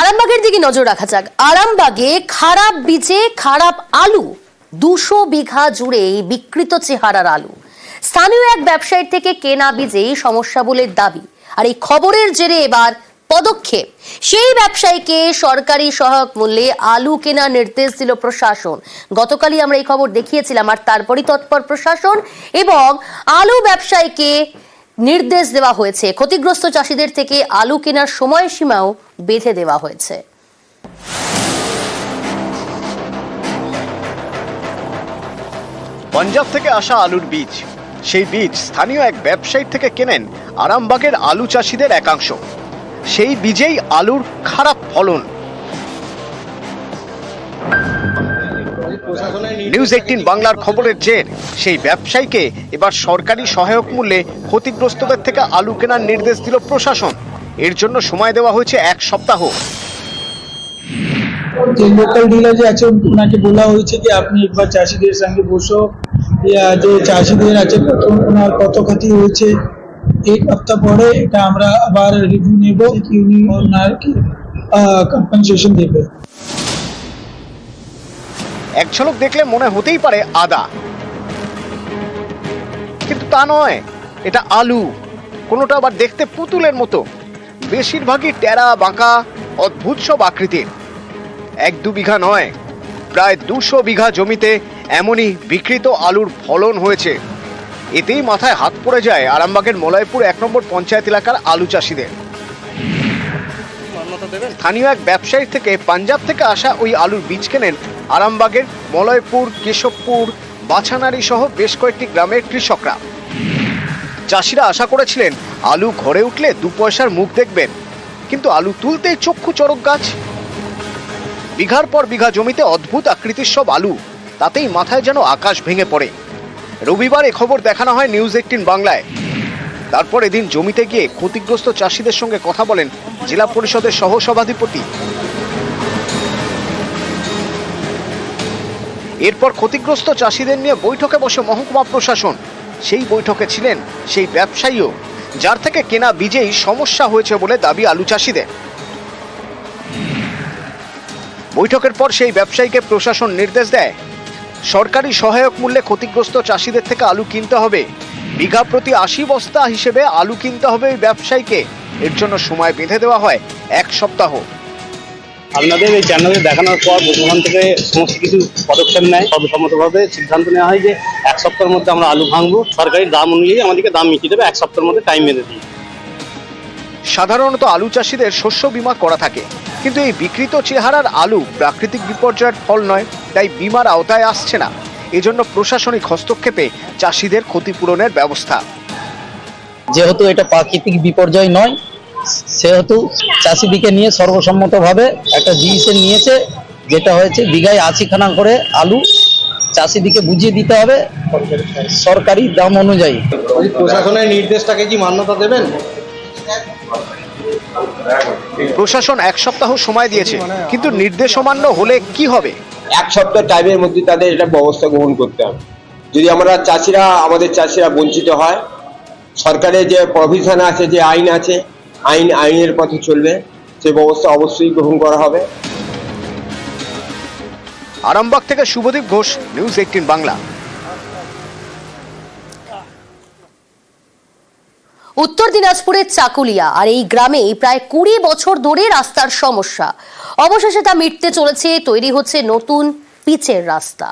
আরামবাগের দিকে নজর রাখা যাক। আরামবাগে খারাপ বীজে খারাপ আলু, 200 বিঘা জুড়ে এই বিকৃত চেহারার আলু স্থানীয় এক ব্যবসায়ীর থেকে কেনা বীজেই সমস্যা বলে দাবি। আর এই খবরের জেরে এবার পদক্ষেপ। সেই ব্যবসায়ীকে সরকারি সহায়ক মূল্যে আলু কেনার নির্দেশ দিল প্রশাসন। গতকালই আমরা এই খবর দেখিয়েছিলাম, আর তারপরই তৎপর প্রশাসন এবং আলু ব্যবসায়ীকে নির্দেশ দেওয়া হয়েছে। ক্ষতিগ্রস্ত চাষিদের থেকে আলু কেনার সময়সীমাও বেঁধে দেওয়া হয়েছে। পাঞ্জাব থেকে আসা আলুর বীজ, সেই বীজ স্থানীয় এক ব্যবসায়ী থেকে কেনেন আরামবাগের আলু চাষিদের একাংশ। সেই বীজেই আলুর খারাপ ফলন। নিউজ 18 বাংলার খবরের জের সেই ব্যবসায়ীকে এবার সরকারি সহায়ক মূল্যে ক্ষতিগ্রস্তদের থেকে আলু কেনার নির্দেশ দিল প্রশাসন। এর জন্য সময় দেওয়া হয়েছে 1 সপ্তাহ। যে লোকাল ডিলার যে আছে ওনাকে বলা হয়েছে যে আপনি একবার চাষিদের সঙ্গে বসো, যে চাষিদের আছে ওনার কত ক্ষতি হয়েছে, 1 সপ্তাহ পরে এটা আমরা আবার রিভিউ নেব কি উনি ওনাকে কম্পেনসেশন দেবে। এক ঝলক দেখলে মনে হতেই পারে আদা, কিন্তু তা নয়, এটা আলু। কোনোটা আবার দেখতে পুতুলের মতো, বেশিরভাগই টেরা বাঁকা অদ্ভুত সব আকৃতির। 1-2 বিঘা নয়, প্রায় 200 বিঘা জমিতে এমনই বিকৃত আলুর ফলন হয়েছে। এতেই মাথায় হাত পড়ে যায় আরামবাগের মলয়পুর 1 নম্বর পঞ্চায়েত এলাকার আলু চাষিদের। স্থানীয় এক ব্যবসায়ী থেকে পাঞ্জাব থেকে আসা ওই আলুর বীজ কেনেন আরামবাগের মলয়পুর, কেশবপুর, বাছানারি সহ বেশ কয়েকটি গ্রামের কৃষকরা। চাষিরা আশা করেছিলেন আলু ঘরে উঠলে 2 পয়সার মুখ দেখবেন, কিন্তু আলু তুলতেই চক্ষু চড়ক গাছ। বিঘার পর বিঘা জমিতে অদ্ভুত আকৃতির সব আলু, তাতেই মাথায় যেন আকাশ ভেঙে পড়ে। রবিবার এ খবর দেখানো হয় নিউজ 18 বাংলায়। তারপর এদিন জমিতে গিয়ে ক্ষতিগ্রস্ত চাষিদের সঙ্গে কথা বলেন জেলা পরিষদের সহসভাধিপতি। এরপর ক্ষতিগ্রস্ত চাষিদের নিয়ে বৈঠকে বসে মহকুমা প্রশাসন। সেই বৈঠকে ছিলেন সেই ব্যবসায়ীও, যার থেকে কেনা বীজেই সমস্যা হয়েছে বলে দাবি আলু চাষিদের। বৈঠকের পর সেই ব্যবসায়ীকে প্রশাসন নির্দেশ দেয় সরকারি সহায়ক মূল্যে ক্ষতিগ্রস্ত চাষিদের থেকে আলু কিনতে হবে। বিঘা প্রতি 80 বস্তা হিসেবে আলু কিনতে হবে এই ব্যবসায়ীকে। এর জন্য সময় বেঁধে দেওয়া হয় 1 সপ্তাহ। আপনাদের এই চ্যানেলে দেখানোর পর ওখান থেকে সমস্ত কিছু পদক্ষেপ নেয়, সর্বসম্মতভাবে সিদ্ধান্ত নেওয়া হয় যে 1 সপ্তাহের মধ্যে আমরা আলু ভাঙবো, সরকারি দাম অনুযায়ী আমাদেরকে দাম মিটিয়ে দেবে। 1 সপ্তাহের মধ্যে টাইম বেঁধে দিই। সাধারণত আলু চাষিদের শস্য বীমা করা থাকে, কিন্তু এই বিকৃত চেহারার আলু প্রাকৃতিক বিপর্যয়ের ফল নয়, তাই বীমার আওতায় আসছে না। এজন্য প্রশাসনিক হস্তক্ষেপে চাষিদের ক্ষতিপূরণের ব্যবস্থা। যেহেতু এটা প্রাকৃতিক বিপর্যয় নয়, সেহেতু চাষিদিকে নিয়ে সর্বসম্মতভাবে একটা ডিসিশন নিয়েছে, যেটা হয়েছে বিঘায় 80 খানা করে আলু চাষিদিকে বুঝিয়ে দিতে হবে সরকারি দাম অনুযায়ী। প্রশাসনের নির্দেশটাকে কি মান্যতা দেবেন? প্রশাসন 1 সপ্তাহ সময় দিয়েছে, কিন্তু নির্দেশ অমান্য হলে কি হবে? 1 সপ্তাহ টাইমের মধ্যে তাদের এটা ব্যবস্থা গ্রহণ করতে হবে। যদি আমাদের চাষিরা বঞ্চিত হয়, সরকারের যে প্রভিশন আছে, যে আইন আছে, আইনের পথে চলবে, সে ব্যবস্থা অবশ্যই গ্রহণ করা হবে। আরামবাগ থেকে শুভদীপ ঘোষ, নিউজ 18 বাংলা। উত্তর দিনাজপুরের চাকুলিয়া আর এই গ্রামে প্রায় 20 বছর ধরে রাস্তার সমস্যা। অবশেষে তা মিটতে চলেছে, তৈরি হচ্ছে নতুন পিচের রাস্তা।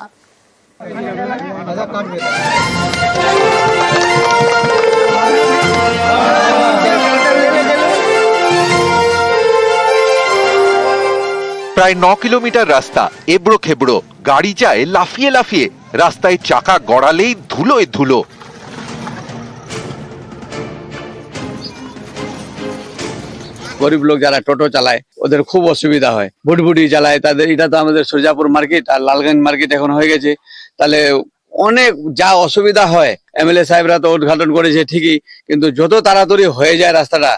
প্রায় 9 কিলোমিটার রাস্তা এবড়ো খেবড়ো, গাড়ি যায় লাফিয়ে লাফিয়ে, রাস্তায় চাকা গড়ালেই ধুলোয় ধুলো। গরিব লোক যারা টোটো চালায় ওদের খুব অসুবিধা হয়, ভুটভুটি চালায় তাদের। এটা তো আমাদের সোজাপুর মার্কেট আর লালগঞ্জ মার্কেট এখন হয়ে গেছে, তাহলে অনেক যা অসুবিধা হয়। এমএলএ সাহেবরা তো উদ্ঘাটন করেছে ঠিকই, কিন্তু যত তাড়াতাড়ি হয়ে যায় রাস্তাটা,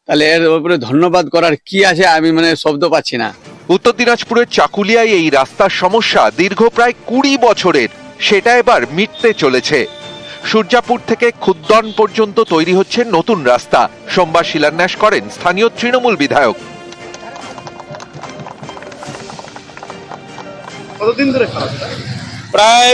তাহলে এর উপরে ধন্যবাদ করার কি আছে, আমি শব্দ পাচ্ছি না। উত্তর দিনাজপুরের চাকুলিয়ায় এই রাস্তার সমস্যা দীর্ঘ প্রায় 20 বছরের, সেটা এবার মিটতে চলেছে। সূর্যাপুর থেকে খুদ্দন পর্যন্ত তৈরি হচ্ছে নতুন রাস্তা। সোমবার শিলান্যাস করেন স্থানীয় তৃণমূল বিধায়ক। কতদিন ধরে খারাপ? প্রায়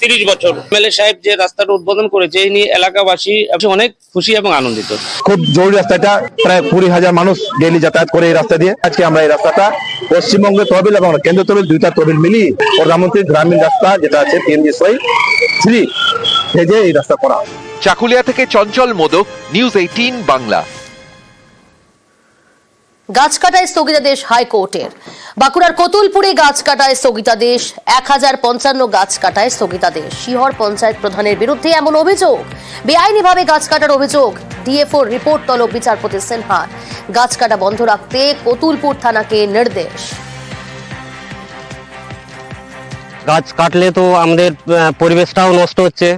30 বছর। এমএলএ সাহেব যে রাস্তাটা উদ্বোধন করেছে এই নিয়ে এলাকাবাসী অনেক খুশি এবং আনন্দিত। খুব জরুরি রাস্তাটা, প্রায় 20,000 মানুষ ডেইলি যাতায়াত করে এই রাস্তা দিয়ে। আজকে আমরা এই রাস্তাটা পশ্চিমবঙ্গের তহবিল এবং কেন্দ্রীয় তহবিল, দুইটা তহবিল মিলিয়ে প্রধানমন্ত্রী গ্রামীণ রাস্তা যেটা আছে PMGSY 3 ফেজে এই রাস্তা করা। চাকুলিয়া থেকে চঞ্চল মোদক, নিউজ 18 বাংলা। গাছ কাটায় স্থগিতাদেশ হাইকোর্টের। বাঁকুড়ার কতুলপুরে গাছ কাটায় স্থগিতাদেশ, 1055 গাছ কাটায় স্থগিতাদেশ। শিহর পঞ্চায়েত প্রধানের বিরুদ্ধে এমন অভিযোগ, বেআইনিভাবে গাছ কাটার অভিযোগ। ডিএফওর রিপোর্ট তলব বিচারপতি সিনহার। গাছ কাটা বন্ধ রাখতে কতুলপুর থানাকে নির্দেশ। গাছ কাটলে তো আমাদের পরিবেশটাও নষ্ট হচ্ছে।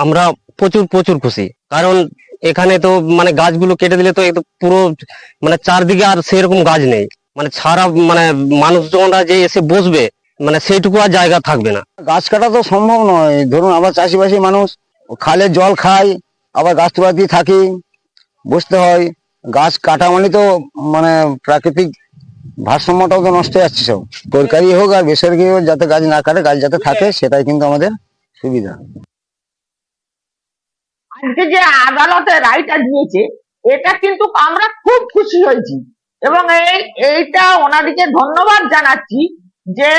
আমরা প্রচুর খুশি, কারণ এখানে তো মানে গাছগুলো কেটে দিলে তো পুরো মানে চারদিকে আর সেরকম গাছ নেই, মানে ছাড়া মানে মানুষজনরা যে এসে বসবে মানে সেইটুকু আর জায়গা থাকবে না। গাছ কাটা তো সম্ভব নয়। ধরুন আমরা চাষিবাসী মানুষ, খালে জল খাই, আবার গাছপালা দিয়ে থাকি, বসতে হয়। গাছ কাটা মানে তো মানে প্রাকৃতিক ভারসাম্যটাও তো নষ্ট হয়ে যাচ্ছে সব। সরকারি হোক আর বেসরকারি হোক, যাতে গাছ না কাটে, গাছ যাতে থাকে, সেটাই কিন্তু আমাদের সুবিধা। আজকে যে আদালতে রায়টা দিয়েছে এটা কিন্তু আমরা খুব খুশি হয়েছি এবং এইটা ওনাদিকে ধন্যবাদ জানাচ্ছি যে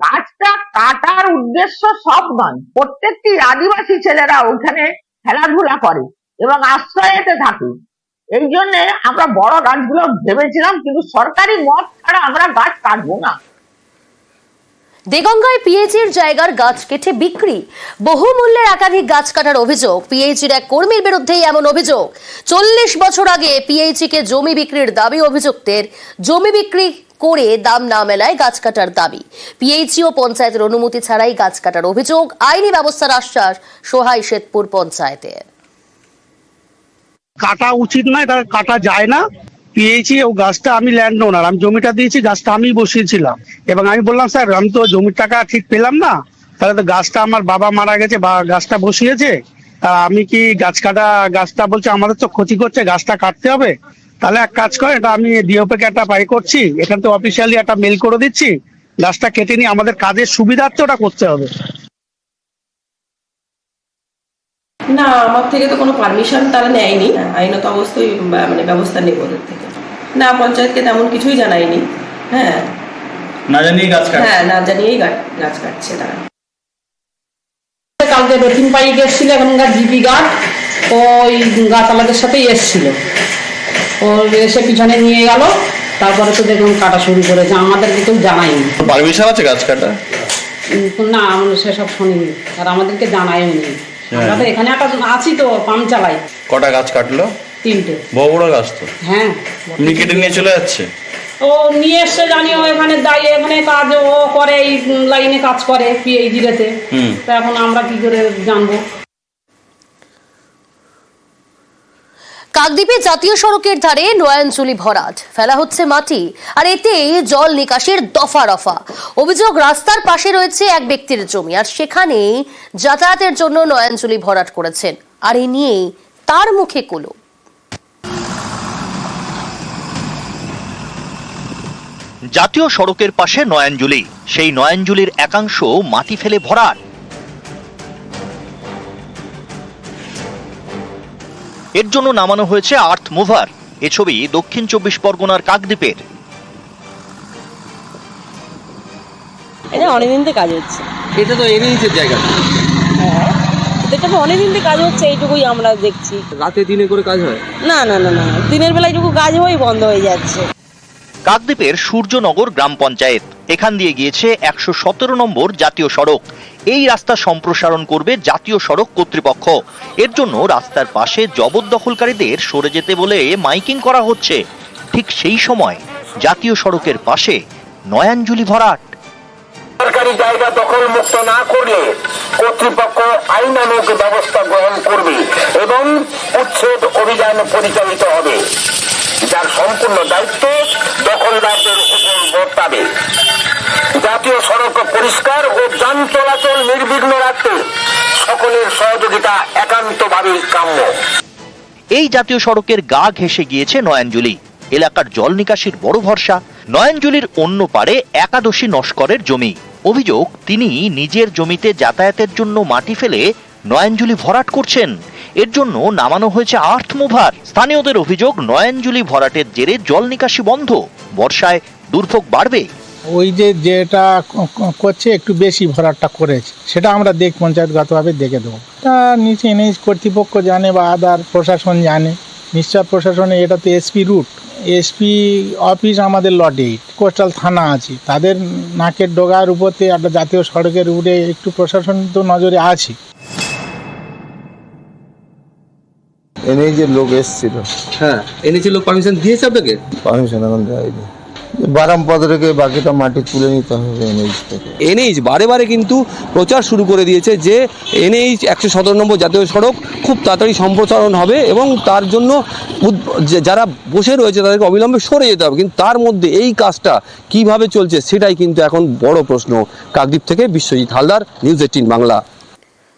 গাছটা কাটার উদ্দেশ্য সব নয়। প্রত্যেকটি আদিবাসী ছেলেরা ওখানে খেলাধুলা করে এবং আশ্রয়েতে থাকে, এই জন্য আমরা বড় গাছগুলো ভেবেছিলাম, কিন্তু সরকারি মত ছাড়া আমরা গাছ কাটবো না। দেগঙ্গায় পিএইচির জায়গার গাছ কেটে বিক্রি, বহুমূল্যের একাধিক গাছ কাটার অভিযোগ। পিএইচির এক কর্মীর বিরুদ্ধেই এমন অভিযোগ। 40 বছর আগে পিএইচিকে জমি বিক্রির দাবি অভিযুক্তের। জমি বিক্রি করে দাম না মেলায় গাছ কাটার দাবি। পিএইচি ও পঞ্চায়েতের অনুমতি ছাড়াই গাছ কাটার অভিযোগ। আইনি ব্যবস্থার আশ্বাস সোহাই শেতপুর পঞ্চায়েতের। কাটা উচিত না, এটা কাটা যায় না। পিএইচি ও গাছটা, আমি ল্যান্ড ওনার, আমি জমিটা দিয়েছি, গাছটা আমি বসিয়েছিলাম এবং আমি বললাম স্যার আমি তো জমির টাকা ঠিক পেলাম না, তাহলে তো গাছটা আমার বাবা মারা গেছে বা গাছটা বসিয়েছে, আমি কি গাছটা বলছে আমাদের তো ক্ষতি করছে, গাছটা কাটতে হবে। তাহলে এক কাজ করে, এটা আমি ডিওপি কে একটা পাই করছি, এখান থেকে অফিসিয়ালি একটা মেল করে দিচ্ছি, গাছটা কেটে নিয়ে আমাদের কাজের সুবিধার্থে ওটা করতে হবে। না, আমার থেকে তো কোনো পারমিশন তারা নেয়নি, আইনত অবশ্যই মানে ব্যবস্থা নেই ওদের থেকে। না, পঞ্চায়েতকে তেমন কিছুই জানায়নি। হ্যাঁ, না জানিয়েই গাছ কাটছে। হ্যাঁ, না জানিয়েই গাছ কাটছে তারা। কালকে দক্ষিণ পাড়ি এসেছিল এখানকার জিপি গার্ড, ওই গাছ আমাদের সাথেই এসেছিল, ও এসে পিছনে নিয়ে গেল, তারপরে তো দেখুন কাটা শুরু করেছে, আমাদেরকে কেউ জানায়নি। পারমিশন আছে গাছ কাটা? না, আমরা সেসব শুনিনি আর আমাদেরকে জানায়নি। আমরা তো এখানে একটা আছি তো, পাম্প চালাই। কটা গাছ কাটলো? 3টে। বড় বড় গাছ তো। হ্যাঁ, এমনি কেটে নিয়ে চলে যাচ্ছে। ও নিয়ে এসছে, জানি ও এখানে দাঁড়িয়ে এখানে কাজ ও করে, এই লাইনে কাজ করে পিএইচিতে। তো এখন আমরা কি করে জানবো? কাকদ্বীপে জাতীয় সড়কের ধারে নয়নজুলি ভরাট, ফেলা হচ্ছে মাটি আর এতে জল নিকাশির দফা রফা। অভিযোগ, রাস্তার পাশে রয়েছে এক ব্যক্তির জমি আর সেখানে যাতায়াতের জন্য নয়নজুলি ভরাট করেছেন, আর এ নিয়েই তার মুখে কুলো। জাতীয় সড়কের পাশে নয়নজুলি, সেই নয়নজুলির একাংশ মাটি ফেলে ভরাট। এর জন্য নামানো হয়েছে আর্থ মুভার। এ ছবি দক্ষিণ 24 পরগনার কাকদ্বীপের। এটা অনেকদিন থেকে কাজ হচ্ছে। এটা তো এনএইচের জায়গা। হ্যাঁ, এটা তো অনেকদিন থেকে কাজ হচ্ছে, এইটুকুই আমরা দেখছি। রাতে দিনে করে কাজ হয়? না না না না, দিনের বেলা এইটুকু কাজ হয়ে বন্ধ হয়ে যাচ্ছে। কাকদ্বীপের সূর্যনগর গ্রাম পঞ্চায়েত, এখান দিয়ে গিয়েছে 117 নম্বর জাতীয় সড়ক। এই রাস্তা সম্প্রসারণ করবে জাতীয় সড়ক কর্তৃপক্ষ। এর জন্য রাস্তার পাশে জবরদখলকারীদের সরে যেতে বলে মাইকিং করা হচ্ছে। ঠিক সেই সময় জাতীয় সড়কের পাশে নয়নজুলি ভরাট। সরকারি জায়গা দখল মুক্ত না করলে কর্তৃপক্ষ আইনানুগ ব্যবস্থা গ্রহণ করবে এবং উচ্ছেদ অভিযান পরিচালিত হবে, যার সম্পূর্ণ দায়িত্ব দখলদারদের উপর বর্তাবে। জাতীয় সড়ক পরিষ্কার ও যান চলাচল নির্বিঘ্ন রাখতে সকলের সহযোগিতা একান্তভাবেই কাম্য। এই জাতীয় সড়কের গা ঘেঁষে গিয়েছে নয়নজুলি, এলাকার জল নিকাশির বড় ভরসা। নয়নজুলির অন্য পারে একাদশী নস্করের জমি। অভিযোগ, তিনি নিজের জমিতে যাতায়াতের জন্য মাটি ফেলে নয়নজুলি ভরাট করছেন। এর জন্য নামানো হয়েছে আর্থ মুভার। স্থানীয়দের অভিযোগ, নয়নজুলি ভরাটের জেরে জল নিকাশি বন্ধ, বর্ষায় দুর্ভোগ বাড়বে। ওই যেটা করছে একটু বেশি ভরাটটা করেছে, সেটা আমরা পঞ্চায়েতগতভাবে দেখে দেবো। তা নিচে এনএইচ কর্তৃপক্ষ জানে বা আদার প্রশাসন জানে, নিশ্চয় প্রশাসনে, এটা তো এসপি রুট, এসপি অফিস আমাদের লট 8, কোস্টাল থানা আছে, তাদের নাকের ডগার উপরতে একটা জাতীয় সড়কের উপরে একটু প্রশাসন তো নজরে আছে। এনএইচের লোক এসেছিল। হ্যাঁ, এনেছিল, পারমিশন দিয়েছে আপনাকে? পারমিশন এখন দেয়নি, বারাম পদ রেখে বাকিটা মাটি তুলে নিতে হবে এনএইচ থেকে। এনএইচ বারে বারে কিন্তু প্রচার শুরু করে দিয়েছে যে এনএইচ 117 নম্বর জাতীয় সড়ক খুব তাড়াতাড়ি সম্প্রসারণ হবে এবং তার জন্য যারা বসে রয়েছে তাদেরকে অবিলম্বে সরে যেতে হবে। কিন্তু তার মধ্যে এই কাজটা কিভাবে চলছে সেটাই কিন্তু এখন বড় প্রশ্ন। কাকদ্বীপ থেকে বিশ্বজিৎ হালদার, নিউজ 18 বাংলা।